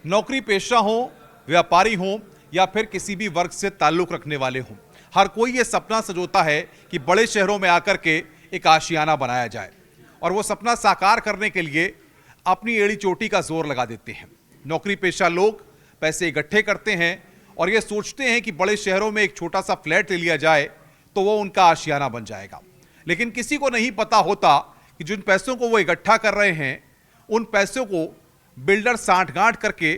नौकरी पेशा हो, व्यापारी हो या फिर किसी भी वर्ग से ताल्लुक रखने वाले हों, हर कोई ये सपना सजोता है कि बड़े शहरों में आकर के एक आशियाना बनाया जाए और वो सपना साकार करने के लिए अपनी एड़ी चोटी का जोर लगा देते हैं। नौकरी पेशा लोग पैसे इकट्ठे करते हैं और ये सोचते हैं कि बड़े शहरों में एक छोटा सा फ्लैट ले लिया जाए तो वो उनका आशियाना बन जाएगा। लेकिन किसी को नहीं पता होता कि जिन पैसों को वो इकट्ठा कर रहे हैं उन पैसों को बिल्डर सांठ-गांठ करके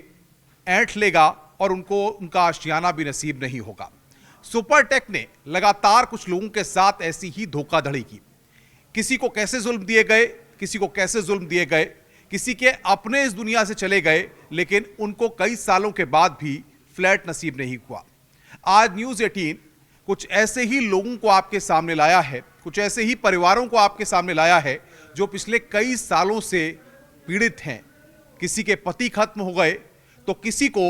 ऐंठ लेगा और उनको उनका आशियाना भी नसीब नहीं होगा। सुपरटेक ने लगातार कुछ लोगों के साथ ऐसी ही धोखाधड़ी की। किसी को कैसे जुल्म दिए गए, किसी को कैसे जुल्म दिए गए, किसी के अपने इस दुनिया से चले गए, लेकिन उनको कई सालों के बाद भी फ्लैट नसीब नहीं हुआ। आज न्यूज़ 18 कुछ ऐसे ही लोगों को आपके सामने लाया है, कुछ ऐसे ही परिवारों को आपके सामने लाया है जो पिछले कई सालों से पीड़ित हैं। किसी के पति खत्म हो गए तो किसी को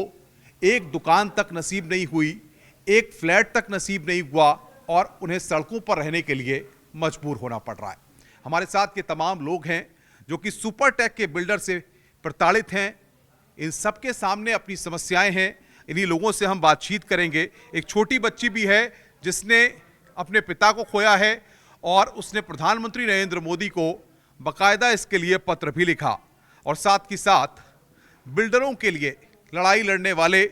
एक दुकान तक नसीब नहीं हुई, एक फ्लैट तक नसीब नहीं हुआ और उन्हें सड़कों पर रहने के लिए मजबूर होना पड़ रहा है। हमारे साथ के तमाम लोग हैं जो कि सुपरटेक के बिल्डर से प्रताड़ित हैं। इन सबके सामने अपनी समस्याएं हैं। इन्हीं लोगों से हम बातचीत करेंगे। एक छोटी बच्ची भी है जिसने अपने पिता को खोया है और उसने प्रधानमंत्री नरेंद्र मोदी को बाकायदा इसके लिए पत्र भी लिखा और साथ ही साथ बिल्डरों के लिए लड़ाई लड़ने वाले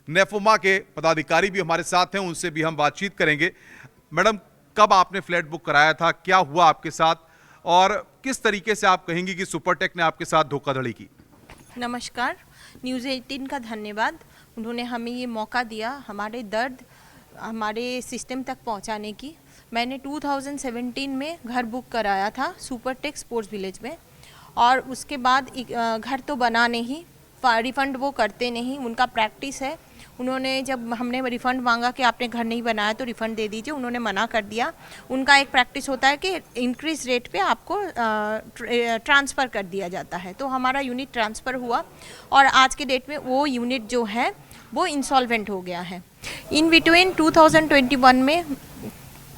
नेफोमा के पदाधिकारी भी हमारे साथ हैं, उनसे भी हम बातचीत करेंगे। मैडम, कब आपने फ्लैट बुक कराया था, क्या हुआ आपके साथ और किस तरीके से आप कहेंगी कि सुपरटेक ने आपके साथ धोखाधड़ी की? नमस्कार, न्यूज़ 18 का धन्यवाद। उन्होंने हमें ये मौका दिया हमारे दर्द हमारे सिस्टम तक पहुंचाने की। मैंने 2017 में घर बुक कराया था सुपरटेक स्पोर्ट्स विलेज में और उसके बाद घर तो बना नहीं, रिफ़ंड वो करते नहीं, उनका प्रैक्टिस है। उन्होंने जब हमने रिफ़ंड मांगा कि आपने घर नहीं बनाया तो रिफ़ंड दे दीजिए, उन्होंने मना कर दिया। उनका एक प्रैक्टिस होता है कि इंक्रीज रेट पे आपको ट्रांसफ़र कर दिया जाता है। तो हमारा यूनिट ट्रांसफ़र हुआ और आज के डेट में वो यूनिट जो है वो इंसॉल्वेंट हो गया है। इन बिटवीन 2021 में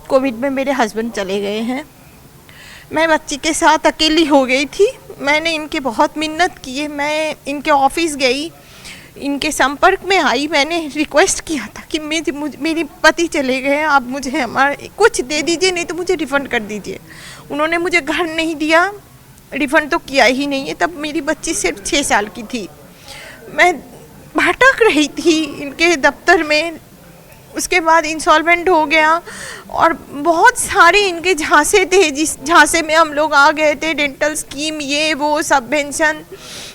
कोविड में मेरे हस्बैंड चले गए हैं। मैं बच्ची के साथ अकेली हो गई थी। मैंने इनके बहुत मिन्नत किए, मैं इनके ऑफिस गई, इनके संपर्क में आई, मैंने रिक्वेस्ट किया था कि मेरे पति चले गए हैं, आप मुझे हमारे कुछ दे दीजिए, नहीं तो मुझे रिफ़ंड कर दीजिए। उन्होंने मुझे घर नहीं दिया, रिफ़ंड तो किया ही नहीं है। तब मेरी बच्ची सिर्फ 6 साल की थी। मैं भटक रही थी इनके दफ्तर में। उसके बाद इंसॉल्वेंट हो गया और बहुत सारे इनके झांसे थे, जिस झांसे में हम लोग आ गए थे। डेंटल स्कीम, ये वो सब पेंशन,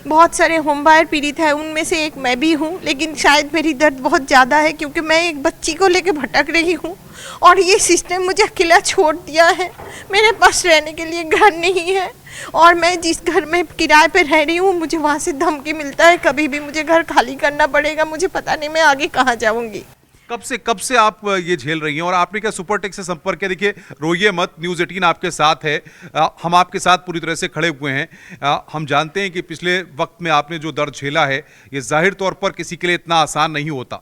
बहुत सारे होम बायर पीड़ित है, उनमें से एक मैं भी हूँ। लेकिन शायद मेरी दर्द बहुत ज़्यादा है क्योंकि मैं एक बच्ची को लेके भटक रही हूँ और ये सिस्टम मुझे अकेला छोड़ दिया है। मेरे पास रहने के लिए घर नहीं है और मैं जिस घर में किराए पे रह रही हूँ मुझे वहाँ से धमकी मिलता है कभी भी मुझे घर खाली करना पड़ेगा। मुझे पता नहीं मैं आगे कहाँ जाऊँगी। कब से आप ये झेल रही हैं और आपने क्या सुपरटेक से संपर्क किया? देखिए, रोइए मत, न्यूज़ 18 आपके साथ है। हम आपके साथ पूरी तरह से खड़े हुए हैं। हम जानते हैं कि पिछले वक्त में आपने जो दर्द झेला है ये जाहिर तौर पर किसी के लिए इतना आसान नहीं होता।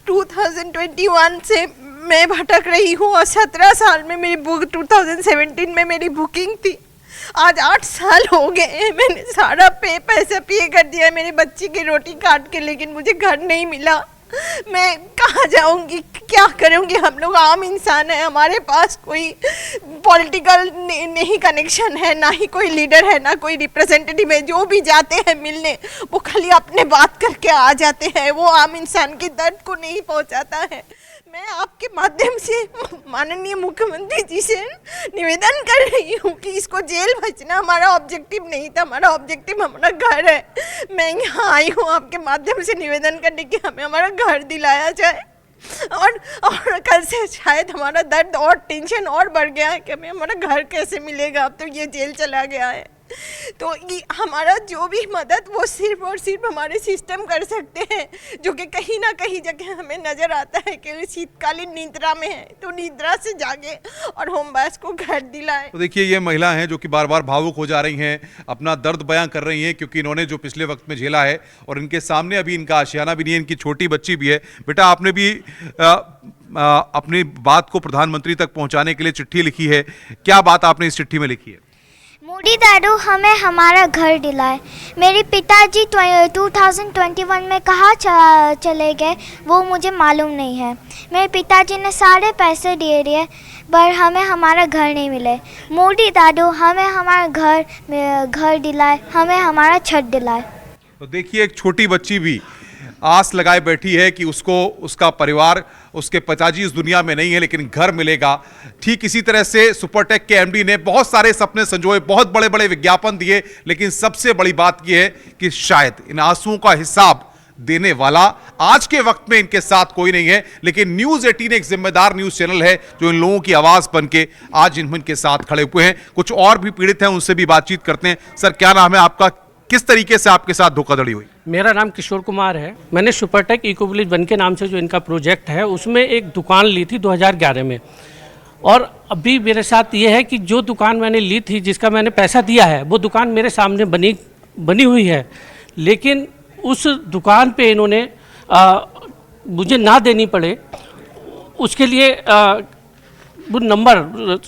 2021 से मैं भटक रही हूँ और 17 साल में मेरी बुक 2017 में मेरी बुकिंग थी। आज 8 साल हो गए हैं, मैंने सारा पैसा पे कर दिया है मेरी बच्ची की रोटी काट के, लेकिन मुझे घर नहीं मिला। मैं कहाँ जाऊँगी, क्या करूँगी? हम लोग आम इंसान हैं, हमारे पास कोई पॉलिटिकल नहीं कनेक्शन है, ना ही कोई लीडर है, ना कोई रिप्रेजेंटेटिव है। जो भी जाते हैं मिलने वो खाली अपने बात करके आ जाते हैं, वो आम इंसान के दर्द को नहीं पहुँचाता है। मैं आपके माध्यम से माननीय मुख्यमंत्री जी से निवेदन कर रही हूँ कि इसको जेल भेजना हमारा ऑब्जेक्टिव नहीं था, हमारा ऑब्जेक्टिव हमारा घर है। मैं यहाँ आई हूँ आपके माध्यम से निवेदन करने कि हमें हमारा घर दिलाया जाए और कल से शायद हमारा दर्द और टेंशन और बढ़ गया है कि हमें हमारा घर कैसे मिलेगा। अब तो ये जेल चला गया है। तो ये हमारा जो भी मदद वो सिर्फ और सिर्फ हमारे सिस्टम कर सकते हैं, जो कि कहीं ना कहीं जगह हमें नज़र आता है कि शीतकालीन निद्रा में है, तो निद्रा से जागे और होम बायर्स को घर दिलाए। तो देखिए, ये महिला हैं जो कि बार बार भावुक हो जा रही हैं, अपना दर्द बयां कर रही हैं क्योंकि इन्होंने जो पिछले वक्त में झेला है और इनके सामने अभी इनका आशियाना भी नहीं है, इनकी छोटी बच्ची भी है। बेटा, आपने भी अपनी बात को प्रधानमंत्री तक पहुँचाने के लिए चिट्ठी लिखी है, क्या बात आपने इस चिट्ठी में लिखी है? मोदी दादू हमें हमारा घर दिलाए। मेरे पिताजी 2021 में कहाँ चले गए वो मुझे मालूम नहीं है। मेरे पिताजी ने सारे पैसे दे दिए पर हमें हमारा घर नहीं मिले। मोदी दादू हमें हमारा घर दिलाए, हमें हमारा छत दिलाए। तो देखिए, एक छोटी बच्ची भी आस लगाए बैठी है कि उसको उसका परिवार, उसके पिताजी इस दुनिया में नहीं है लेकिन घर मिलेगा। ठीक इसी तरह से सुपरटेक के एमडी ने बहुत सारे सपने संजोए, बहुत बड़े बड़े विज्ञापन दिए, लेकिन सबसे बड़ी बात यह है कि शायद इन आंसुओं का हिसाब देने वाला आज के वक्त में इनके साथ कोई नहीं है। लेकिन न्यूज़ 18 एक जिम्मेदार न्यूज़ चैनल है जो इन लोगों की आवाज़ बन के आज इनके साथ खड़े हुए हैं। कुछ और भी पीड़ित हैं, उनसे भी बातचीत करते हैं। सर, क्या नाम है आपका? किस तरीके से आपके साथ धोखाधड़ी हुई? मेरा नाम किशोर कुमार है। मैंने सुपरटेक इको विलेज 1 के नाम से जो इनका प्रोजेक्ट है उसमें एक दुकान ली थी 2011 में। और अभी मेरे साथ ये है कि जो दुकान मैंने ली थी, जिसका मैंने पैसा दिया है, वो दुकान मेरे सामने बनी हुई है। लेकिन उस दुकान पे इन्होंने मुझे ना देनी पड़े उसके लिए वो नंबर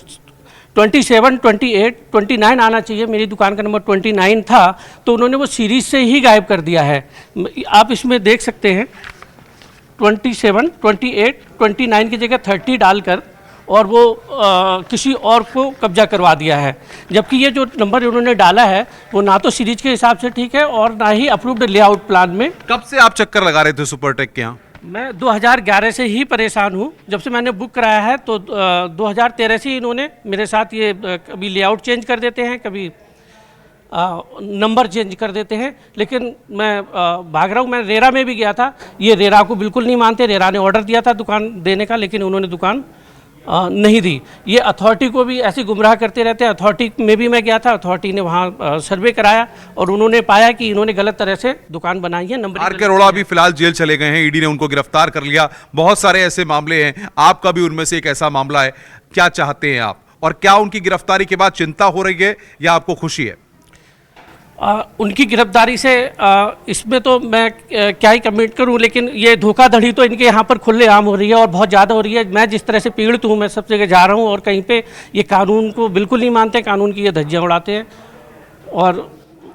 27, 28, 29 आना चाहिए। मेरी दुकान का नंबर 29 था, तो उन्होंने वो सीरीज से ही गायब कर दिया है। आप इसमें देख सकते हैं 27, 28, 29 की जगह 30 डालकर और वो किसी और को कब्जा करवा दिया है। जबकि ये जो नंबर उन्होंने डाला है वो ना तो सीरीज के हिसाब से ठीक है और ना ही अप्रूव्ड लेआउट प्लान में। कब से आप चक्कर लगा रहे थे सुपरटेक के यहाँ? मैं 2011 से ही परेशान हूँ। जब से मैंने बुक कराया है तो 2013 से इन्होंने मेरे साथ ये कभी लेआउट चेंज कर देते हैं, कभी नंबर चेंज कर देते हैं। लेकिन मैं भाग रहा हूँ। मैं रेरा में भी गया था, ये रेरा को बिल्कुल नहीं मानते। रेरा ने ऑर्डर दिया था दुकान देने का, लेकिन उन्होंने दुकान नहीं दी। ये अथॉरिटी को भी ऐसे गुमराह करते रहते हैं। अथॉरिटी में भी मैं गया था, अथॉरिटी ने वहाँ सर्वे कराया और उन्होंने पाया कि इन्होंने गलत तरह से दुकान बनाई है। Number R K. अरोड़ा भी फिलहाल जेल चले गए हैं, ईडी ने उनको गिरफ्तार कर लिया। बहुत सारे ऐसे मामले हैं, आपका भी उनमें से एक ऐसा मामला है। क्या चाहते हैं आप, और क्या उनकी गिरफ्तारी के बाद चिंता हो रही है या आपको खुशी है? उनकी गिरफ्तारी से इसमें तो मैं क्या ही कमेंट करूं, लेकिन ये धोखाधड़ी तो इनके यहाँ पर खुलेआम हो रही है और बहुत ज़्यादा हो रही है। मैं जिस तरह से पीड़ित हूँ, मैं सब जगह जा रहा हूँ और कहीं पे ये कानून को बिल्कुल नहीं मानते, कानून की ये धज्जियाँ उड़ाते हैं। और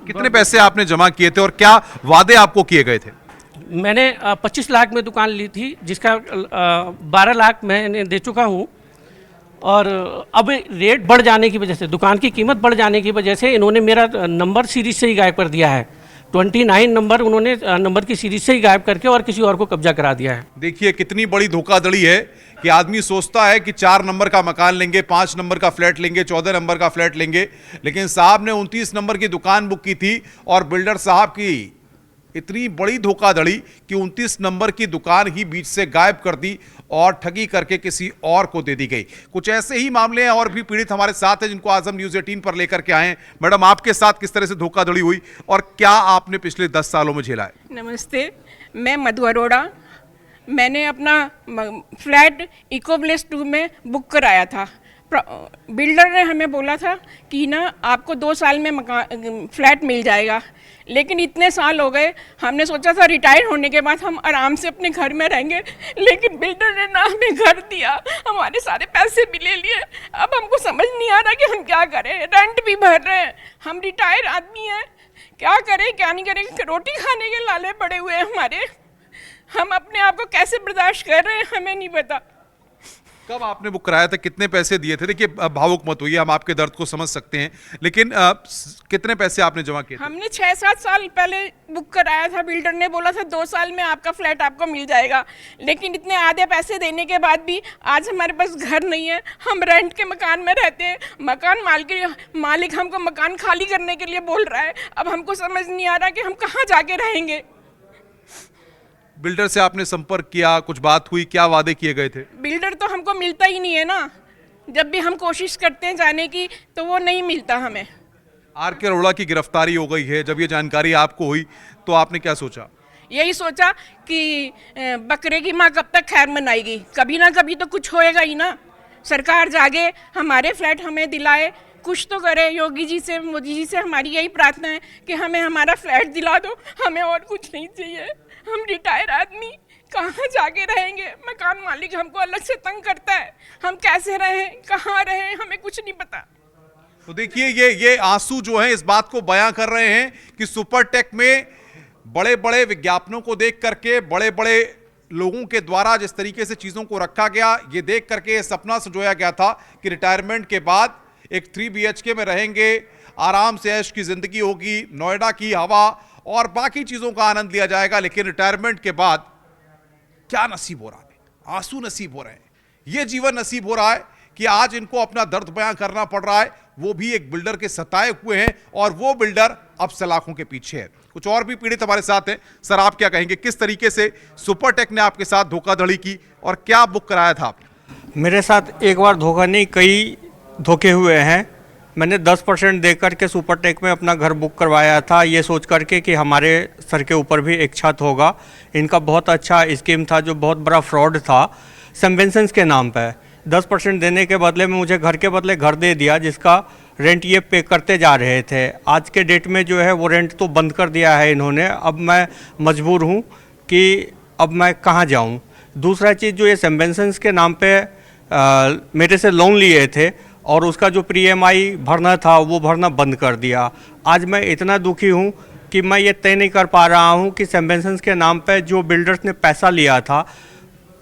कितने पैसे आपने जमा किए थे और क्या वादे आपको किए गए थे? मैंने 25 लाख में दुकान ली थी, जिसका 12 लाख मैंने दे चुका हूँ। और अब रेट बढ़ जाने की वजह से, दुकान की कीमत बढ़ जाने की वजह से इन्होंने मेरा नंबर सीरीज से ही गायब कर दिया है। 29 नंबर उन्होंने नंबर की सीरीज से ही गायब करके और किसी और को कब्जा करा दिया है। देखिए कितनी बड़ी धोखाधड़ी है कि आदमी सोचता है कि 4 नंबर का मकान लेंगे, 5 नंबर का फ्लैट लेंगे, 14 नंबर का फ्लैट लेंगे, लेकिन साहब ने 29 नंबर की दुकान बुक की थी और बिल्डर साहब की इतनी बड़ी धोखाधड़ी कि 29 नंबर की दुकान ही बीच से गायब कर दी और ठगी करके किसी और को दे दी गई। कुछ ऐसे ही मामले हैं और भी पीड़ित हमारे साथ हैं जिनको आज हम न्यूज़ 18 पर लेकर के आए हैं। मैडम, आपके साथ किस तरह से धोखाधड़ी हुई और क्या आपने पिछले 10 सालों में झेला है? नमस्ते, मैं मधु अरोड़ा। मैंने अपना फ्लैट इको विलेज 2 में बुक कराया था। बिल्डर ने हमें बोला था कि ना आपको 2 साल में मकान फ्लैट मिल जाएगा, लेकिन इतने साल हो गए, हमने सोचा था रिटायर होने के बाद हम आराम से अपने घर में रहेंगे, लेकिन बिल्डर ने ना हमें घर दिया, हमारे सारे पैसे भी ले लिए। अब हमको समझ नहीं आ रहा कि हम क्या करें, रेंट भी भर रहे हैं, हम रिटायर आदमी हैं, क्या करें क्या नहीं करें, रोटी खाने के लाले पड़े हुए हैं हमारे। हम अपने आप को कैसे बर्दाश्त कर रहे हैं हमें नहीं पता। कब आपने बुक कराया था, कितने पैसे दिए थे? देखिए भावुक मत होइए, हम आपके दर्द को समझ सकते हैं, लेकिन कितने पैसे आपने जमा किए थे? हमने 6-7 साल पहले बुक कराया था। बिल्डर ने बोला था 2 साल में आपका फ्लैट आपको मिल जाएगा, लेकिन इतने आधे पैसे देने के बाद भी आज हमारे पास घर नहीं है। हम रेंट के मकान में रहते हैं। मकान मालिक हमको मकान खाली करने के लिए बोल रहा है। अब हमको समझ नहीं आ रहा कि हम कहाँ जाके रहेंगे। बिल्डर से आपने संपर्क किया, कुछ बात हुई, क्या वादे किए गए थे? बिल्डर तो हमको मिलता ही नहीं है ना, जब भी हम कोशिश करते हैं जाने की तो वो नहीं मिलता हमें। आर.के. अरोड़ा की गिरफ्तारी हो गई है, जब ये जानकारी आपको हुई तो आपने क्या सोचा? यही सोचा कि बकरे की माँ कब तक खैर मनाएगी, कभी ना कभी तो कुछ होएगा ही ना। सरकार जागे, हमारे फ्लैट हमें दिलाए, कुछ तो करे। योगी जी से, मोदी जी से हमारी यही प्रार्थना है कि हमें हमारा फ्लैट दिला दो, हमें और कुछ नहीं चाहिए। हम रिटायर आदमी कहाँ जाके रहेंगे, मकान मालिक हमको अलग से तंग करता है, हम कैसे रहें, कहाँ रहें, हमें कुछ नहीं पता। तो देखिए ये आंसू जो हैं इस बात को बयां कर रहे हैं कि सुपरटेक में बड़े बड़े विज्ञापनों को देख करके, बड़े बड़े लोगों के द्वारा जिस तरीके से चीजों को रखा गया, ये देख करके ये सपना सजोया गया था कि रिटायरमेंट के बाद एक 3 BHK में रहेंगे, आराम से ऐश की जिंदगी होगी, नोएडा की हवा और बाकी चीजों का आनंद लिया जाएगा। लेकिन रिटायरमेंट के बाद क्या नसीब हो रहा है? आंसू नसीब हो रहे हैं। ये जीवन नसीब हो रहा है कि आज इनको अपना दर्द बयां करना पड़ रहा है, वो भी एक बिल्डर के सताए हुए हैं और वो बिल्डर अब सलाखों के पीछे है। कुछ और भी पीड़ित हमारे साथ हैं। सर, आप क्या कहेंगे, किस तरीके से सुपरटेक ने आपके साथ धोखाधड़ी की और क्या बुक कराया था आपने? मेरे साथ एक बार धोखा नहीं, कई धोखे हुए हैं। मैंने 10% दे करके सुपरटेक में अपना घर बुक करवाया था, ये सोच करके कि हमारे सर के ऊपर भी एक छत होगा। इनका बहुत अच्छा स्कीम था जो बहुत बड़ा फ्रॉड था। सबवेंशंस के नाम पे 10% देने के बदले में मुझे घर के बदले घर दे दिया, जिसका रेंट ये पे करते जा रहे थे। आज के डेट में जो है वो रेंट तो बंद कर दिया है इन्होंने। अब मैं मजबूर हूँ कि अब मैं कहाँ जाऊँ। दूसरा चीज़, जो ये सबवेंशंस के नाम पे मेरे से लोन लिए थे और उसका जो EMI भरना था वो भरना बंद कर दिया। आज मैं इतना दुखी हूँ कि मैं ये तय नहीं कर पा रहा हूँ कि सबवेंशंस के नाम पे जो बिल्डर्स ने पैसा लिया था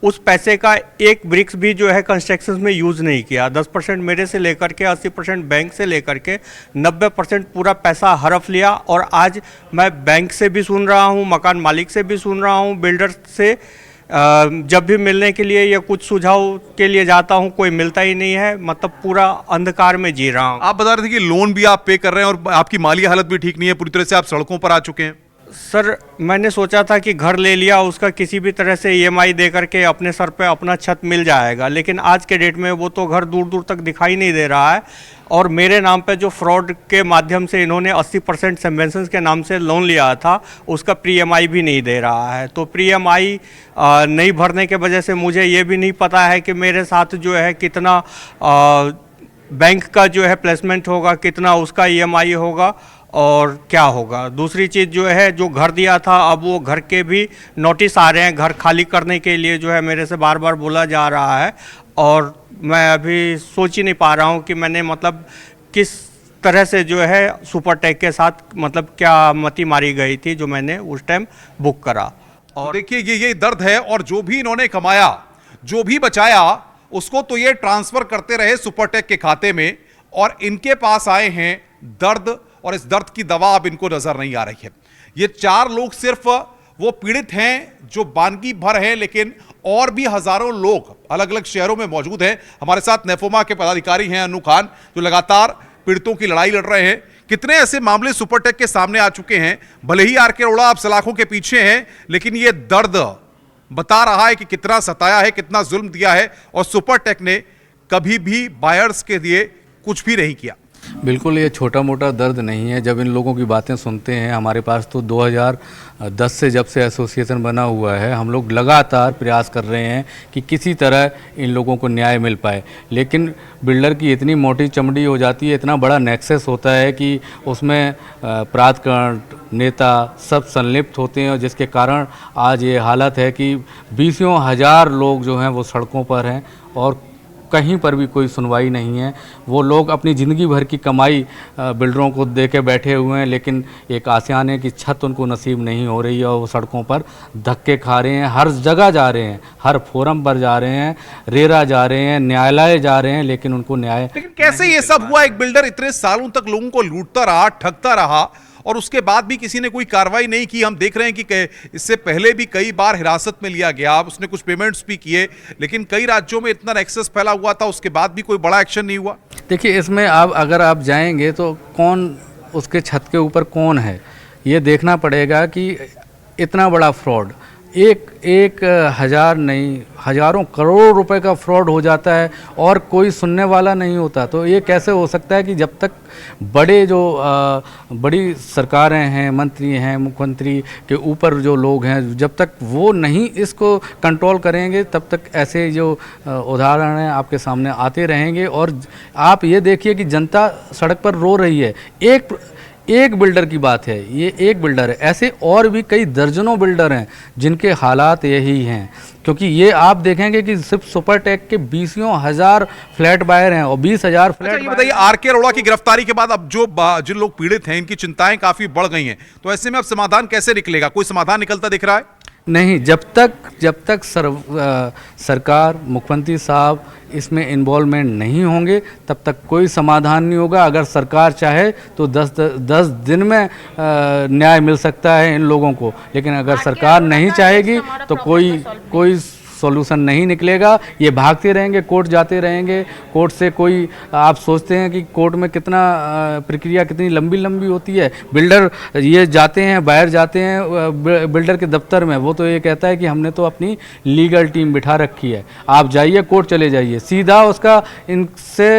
उस पैसे का एक ब्रिक्स भी जो है कंस्ट्रक्शन में यूज़ नहीं किया। 10% मेरे से लेकर के 80% बैंक से लेकर के 90% पूरा पैसा हड़प लिया। और आज मैं बैंक से भी सुन रहा हूँ, मकान मालिक से भी सुन रहा हूँ, बिल्डर से जब भी मिलने के लिए या कुछ सुझाव के लिए जाता हूँ कोई मिलता ही नहीं है। मतलब पूरा अंधकार में जी रहा हूँ। आप बता रहे थे कि लोन भी आप पे कर रहे हैं और आपकी माली हालत भी ठीक नहीं है, पूरी तरह से आप सड़कों पर आ चुके हैं। सर, मैंने सोचा था कि घर ले लिया, उसका किसी भी तरह से EMI दे करके अपने सर पे अपना छत मिल जाएगा, लेकिन आज के डेट में वो तो घर दूर दूर तक दिखाई नहीं दे रहा है। और मेरे नाम पे जो फ्रॉड के माध्यम से इन्होंने 80% सबवेंशंस के नाम से लोन लिया था उसका EMI भी नहीं दे रहा है। तो EMI नहीं भरने के वजह से मुझे ये भी नहीं पता है कि मेरे साथ जो है कितना बैंक का जो है प्लेसमेंट होगा, कितना उसका EMI होगा और क्या होगा। दूसरी चीज़ जो है, जो घर दिया था अब वो घर के भी नोटिस आ रहे हैं घर खाली करने के लिए, जो है मेरे से बार बार बोला जा रहा है। और मैं अभी सोच ही नहीं पा रहा हूँ कि मैंने मतलब किस तरह से जो है सुपरटेक के साथ मतलब क्या मति मारी गई थी जो मैंने उस टाइम बुक करा। और देखिए ये दर्द है और जो भी इन्होंने कमाया, जो भी बचाया, उसको तो ये ट्रांसफर करते रहे सुपरटेक के खाते में और इनके पास आए हैं दर्द और इस दर्द की दवा अब इनको नजर नहीं आ रही है। ये 4 लोग सिर्फ वो पीड़ित हैं जो बानगी भर हैं, लेकिन और भी हजारों लोग अलग अलग शहरों में मौजूद हैं। हमारे साथ नेफोमा के पदाधिकारी हैं अनु खान, जो लगातार पीड़ितों की लड़ाई लड़ रहे हैं। कितने ऐसे मामले सुपरटेक के सामने आ चुके हैं, भले ही आर के अरोड़ा अब सलाखों के पीछे हैं, लेकिन ये दर्द बता रहा है कि कितना सताया है, कितना जुल्म दिया है और सुपरटेक ने कभी भी बायर्स के लिए कुछ भी नहीं किया। बिल्कुल ये छोटा मोटा दर्द नहीं है। जब इन लोगों की बातें सुनते हैं, हमारे पास तो 2010 से जब से एसोसिएशन बना हुआ है, हम लोग लगातार प्रयास कर रहे हैं कि किसी तरह इन लोगों को न्याय मिल पाए, लेकिन बिल्डर की इतनी मोटी चमड़ी हो जाती है, इतना बड़ा नेक्सस होता है कि उसमें प्राधिकरण, नेता सब संलिप्त होते हैं और जिसके कारण आज ये हालत है कि 20 हज़ार लोग जो हैं वो सड़कों पर हैं और कहीं पर भी कोई सुनवाई नहीं है। वो लोग अपनी ज़िंदगी भर की कमाई बिल्डरों को दे के बैठे हुए हैं, लेकिन एक आसियाने की छत उनको नसीब नहीं हो रही है और वो सड़कों पर धक्के खा रहे हैं। हर जगह जा रहे हैं, हर फोरम पर जा रहे हैं, रेरा जा रहे हैं, न्यायालय जा रहे हैं, लेकिन उनको न्याय। लेकिन कैसे ये सब हुआ? एक बिल्डर इतने सालों तक लोगों को लूटता रहा, ठगता रहा और उसके बाद भी किसी ने कोई कार्रवाई नहीं की। हम देख रहे हैं कि इससे पहले भी कई बार हिरासत में लिया गया, उसने कुछ पेमेंट्स भी किए, लेकिन कई राज्यों में इतना एक्सेस फैला हुआ था, उसके बाद भी कोई बड़ा एक्शन नहीं हुआ। देखिए, इसमें आप अगर आप जाएंगे तो कौन उसके छत के ऊपर कौन है ये देखना पड़ेगा कि इतना बड़ा फ्रॉड, एक हज़ार नहीं हज़ारों करोड़ रुपए का फ्रॉड हो जाता है और कोई सुनने वाला नहीं होता। तो ये कैसे हो सकता है कि जब तक बड़े जो बड़ी सरकारें हैं, मंत्री हैं, मुख्यमंत्री के ऊपर जो लोग हैं, जब तक वो नहीं इसको कंट्रोल करेंगे तब तक ऐसे जो उदाहरण हैं आपके सामने आते रहेंगे। और आप ये देखिए कि जनता सड़क पर रो रही है। एक बिल्डर की बात है, ये एक बिल्डर है, ऐसे और भी कई दर्जनों बिल्डर हैं जिनके हालात यही हैं। क्योंकि ये आप देखेंगे कि सिर्फ सुपरटेक के 20,000 फ्लैट बायर हैं और 20,000 फ्लैट। अच्छा, ये बताइए, आर.के. अरोड़ा की गिरफ्तारी के बाद अब जो जिन लोग पीड़ित हैं, इनकी चिंताएं काफी बढ़ गई हैं, तो ऐसे में अब समाधान कैसे निकलेगा? कोई समाधान निकलता दिख रहा है? नहीं, जब तक सरकार, मुख्यमंत्री साहब इसमें इन्वॉल्वमेंट नहीं होंगे तब तक कोई समाधान नहीं होगा। अगर सरकार चाहे तो 10 दिन में न्याय मिल सकता है इन लोगों को, लेकिन अगर सरकार नहीं चाहेगी तो कोई सॉल्यूशन नहीं निकलेगा। ये भागते रहेंगे, कोर्ट जाते रहेंगे, कोर्ट से कोई, आप सोचते हैं कि कोर्ट में कितना प्रक्रिया कितनी लंबी होती है। बिल्डर ये जाते हैं, बाहर जाते हैं बिल्डर के दफ्तर में, वो तो ये कहता है कि हमने तो अपनी लीगल टीम बिठा रखी है, आप जाइए कोर्ट चले जाइए। सीधा उसका इनसे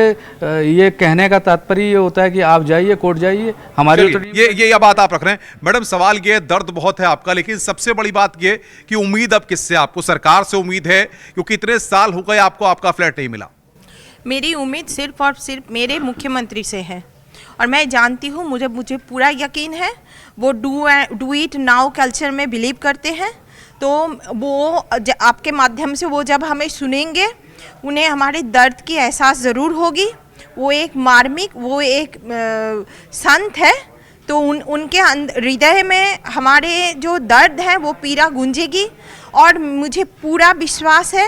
ये कहने का तात्पर्य ये होता है कि आप जाइए कोर्ट जाइए, हमारे ये बात आप रख रहे हैं। मैडम, सवाल ये, दर्द बहुत है आपका, लेकिन सबसे बड़ी बात ये कि उम्मीद अब किससे? आपको सरकार से उम्मीद है? क्योंकि इतने साल हो गए आपको आपका फ्लैट नहीं मिला। मेरी उम्मीद सिर्फ और सिर्फ मेरे मुख्यमंत्री से है, और मैं जानती हूँ, मुझे पूरा यकीन है वो डू इट नाउ कल्चर में बिलीव करते हैं। तो वो आपके माध्यम से वो जब हमें सुनेंगे, उन्हें हमारे दर्द की एहसास ज़रूर होगी। वो एक मार्मिक, वो एक संत है, तो उनके हृदय में हमारे जो दर्द है वो पीड़ा गूंजेगी। और मुझे पूरा विश्वास है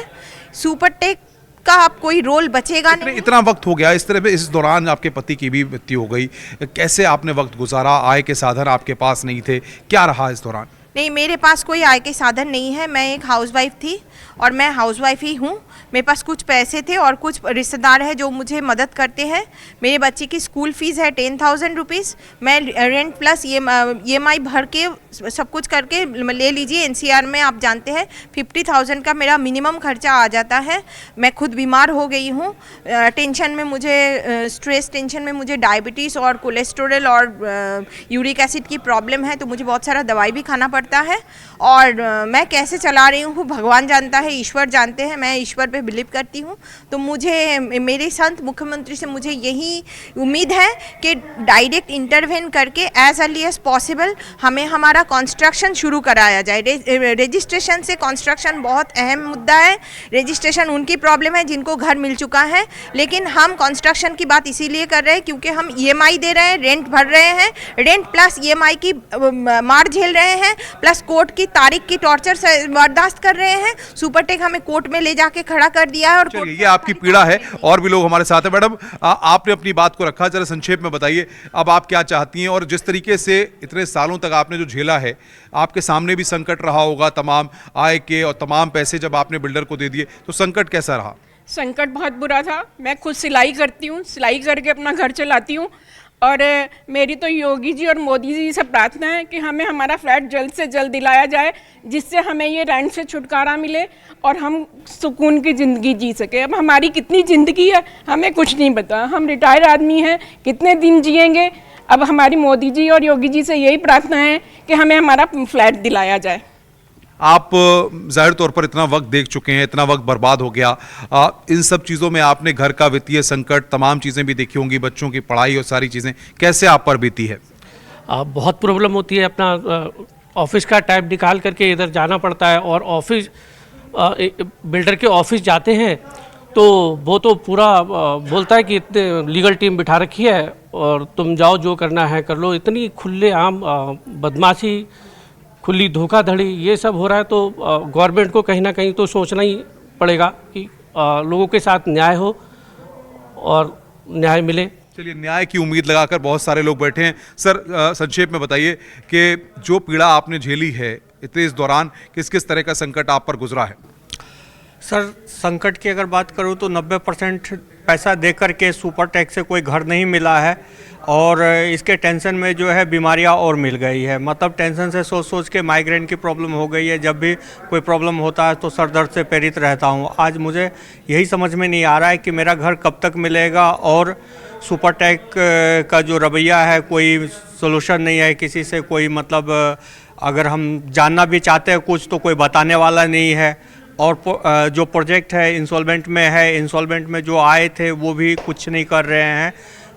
सुपरटेक का अब कोई रोल बचेगा नहीं। इतना वक्त हो गया, इस तरह इस दौरान आपके पति की भी मृत्यु हो गई, कैसे आपने वक्त गुजारा? आय के साधन आपके पास नहीं थे, क्या रहा इस दौरान? नहीं, मेरे पास कोई आय के साधन नहीं है। मैं एक हाउसवाइफ थी और मैं हाउसवाइफ ही हूँ। मेरे पास कुछ पैसे थे और कुछ रिश्तेदार हैं जो मुझे मदद करते हैं। मेरे बच्चे की स्कूल फीस है 10,000 रुपीज़। मैं रेंट प्लस EMI भर के सब कुछ करके ले लीजिए। NCR में आप जानते हैं 50,000 का मेरा मिनिमम खर्चा आ जाता है। मैं खुद बीमार हो गई हूँ, टेंशन में मुझे स्ट्रेस टेंशन में मुझे डायबिटीज़ और कोलेस्ट्रॉल और यूरिक एसिड की प्रॉब्लम है, तो मुझे बहुत सारा दवाई भी खाना पड़ता है। और मैं कैसे चला रही हूँ भगवान जानता है, ईश्वर जानते हैं। मैं ईश्वर पे बिलीव करती हूँ। तो मुझे मेरे संत मुख्यमंत्री से मुझे यही उम्मीद है कि डायरेक्ट इंटरवेन करके एज अर्ली एज पॉसिबल हमें हमारा कंस्ट्रक्शन शुरू कराया जाए। रजिस्ट्रेशन से कंस्ट्रक्शन बहुत अहम मुद्दा है। रजिस्ट्रेशन उनकी प्रॉब्लम है जिनको घर मिल चुका है, लेकिन हम कंस्ट्रक्शन की बात इसीलिए कर रहे हैं क्योंकि हम EMI दे रहे हैं, रेंट भर रहे हैं, रेंट प्लस EMI की मार झेल रहे हैं, प्लस कोर्ट की तारीख की टॉर्चर से बर्दाश्त कर रहे हैं। सुपरटेक हमें कोर्ट में ले जाके खड़ा कर दिया है। और ये आपकी पीड़ा है, और भी लोग हमारे साथ हैं। मैडम, आपने अपनी बात को रखा, जरा संक्षेप में बताइए अब आप क्या चाहती हैं, और जिस तरीके से इतने सालों तक आपने जो झेला है, आपके सामने भी संकट रहा होगा, तमाम आय के और तमाम पैसे जब आपने बिल्डर को दे दिए, तो संकट कैसा रहा? संकट बहुत बुरा था। मैं खुद सिलाई करती हूँ, सिलाई करके अपना घर चलाती हूँ, और मेरी तो योगी जी और मोदी जी से प्रार्थना है कि हमें हमारा फ्लैट जल्द से जल्द दिलाया जाए, जिससे हमें ये रेंट से छुटकारा मिले और हम सुकून की ज़िंदगी जी सके। अब हमारी कितनी ज़िंदगी है हमें कुछ नहीं पता, हम रिटायर आदमी हैं, कितने दिन जिएंगे। अब हमारी मोदी जी और योगी जी से यही प्रार्थना है कि हमें हमारा फ्लैट दिलाया जाए। आप जाहिर तौर पर इतना वक्त देख चुके हैं, इतना वक्त बर्बाद हो गया, इन सब चीज़ों में आपने घर का वित्तीय संकट, तमाम चीज़ें भी देखी होंगी, बच्चों की पढ़ाई और सारी चीज़ें, कैसे आप पर बीती है? बहुत प्रॉब्लम होती है। अपना ऑफिस का टाइम निकाल करके इधर जाना पड़ता है, और ऑफिस बिल्डर के ऑफिस जाते हैं तो वो तो पूरा बोलता है कि इतने लीगल टीम बिठा रखी है और तुम जाओ जो करना है कर लो। इतनी खुलेआम बदमाशी, खुली धोखाधड़ी, ये सब हो रहा है। तो गवर्नमेंट को कहीं ना कहीं तो सोचना ही पड़ेगा कि लोगों के साथ न्याय हो और न्याय मिले। चलिए, न्याय की उम्मीद लगाकर बहुत सारे लोग बैठे हैं। सर, संक्षेप में बताइए कि जो पीड़ा आपने झेली है इतने इस दौरान, किस किस तरह का संकट आप पर गुजरा है? सर, संकट की अगर बात करूं तो 90% पैसा दे करके सुपरटेक से कोई घर नहीं मिला है, और इसके टेंशन में जो है बीमारियां और मिल गई है। मतलब टेंशन से सोच सोच के माइग्रेन की प्रॉब्लम हो गई है। जब भी कोई प्रॉब्लम होता है तो सर दर्द से पीड़ित रहता हूं। आज मुझे यही समझ में नहीं आ रहा है कि मेरा घर कब तक मिलेगा, और सुपरटेक का जो रवैया है, कोई सोल्यूशन नहीं है किसी से, कोई मतलब अगर हम जानना भी चाहते हैं कुछ तो कोई बताने वाला नहीं है। और जो प्रोजेक्ट है इंसॉल्वेंट में है, इंसॉल्वेंट में जो आए थे वो भी कुछ नहीं कर रहे हैं।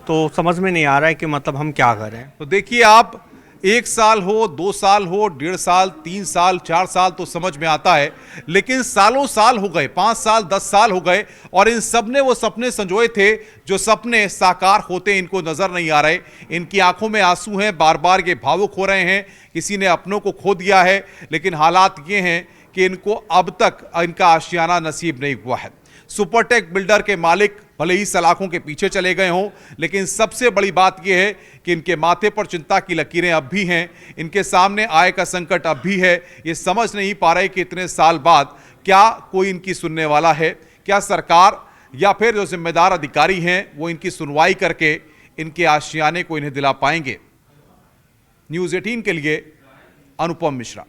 तो समझ में नहीं आ रहा है कि मतलब हम क्या करें। तो देखिए, आप 1 साल हो, 2 साल हो, 1.5 साल, 3 साल, 4 साल तो समझ में आता है, लेकिन सालों साल हो गए, 5 साल, 10 साल हो गए, और इन सब ने वो सपने संजोए थे जो सपने साकार होते इनको नजर नहीं आ रहे। इनकी आंखों में आंसू हैं, बार बार ये भावुक हो रहे हैं, किसी ने अपनों को खो दिया है, लेकिन हालात ये हैं कि इनको अब तक इनका आशियाना नसीब नहीं हुआ है। सुपरटेक बिल्डर के मालिक भले ही सलाखों के पीछे चले गए हों, लेकिन सबसे बड़ी बात यह है कि इनके माथे पर चिंता की लकीरें अब भी हैं, इनके सामने आय का संकट अब भी है। ये समझ नहीं पा रहे कि इतने साल बाद क्या कोई इनकी सुनने वाला है, क्या सरकार या फिर जो जिम्मेदार अधिकारी हैं वो इनकी सुनवाई करके इनके आशियाने को इन्हें दिला पाएंगे। न्यूज़ 18 के लिए अनुपम मिश्रा।